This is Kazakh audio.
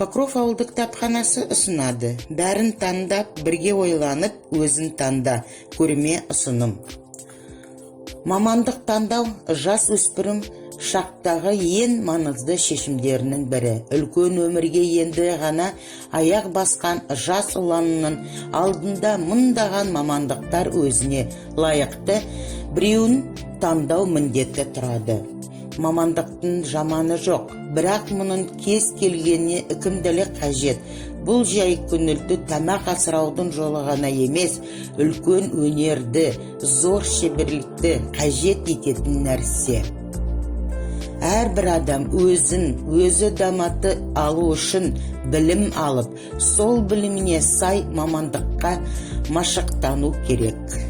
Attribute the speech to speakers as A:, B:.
A: Покров ауылдық кітапханасы ұсынады. Бәрін таңдап, бірге ойланып, өзін таңда. Көрме ұсыным. Мамандық таңдау жас өспірім шақтағы ең маңызды шешімдерінің бірі. Үлкен өмірге енді ғана аяқ басқан жас ұланның алдында мыңдаған мамандықтар өзіне лайықты біреуін таңдау міндеті тұрады. Мамандықтың жаманы жоқ, бірақ мұның кез келгеніне ікімділік қажет. Бұл жай күнілді тамақ асыраудың жолы ғана емес, үлкен өнерді, зор шеберлікті қажет ететін нәрсе. Әрбір адам өзі дамыта алу үшін білім алып, сол біліміне сай мамандыққа машықтану керек.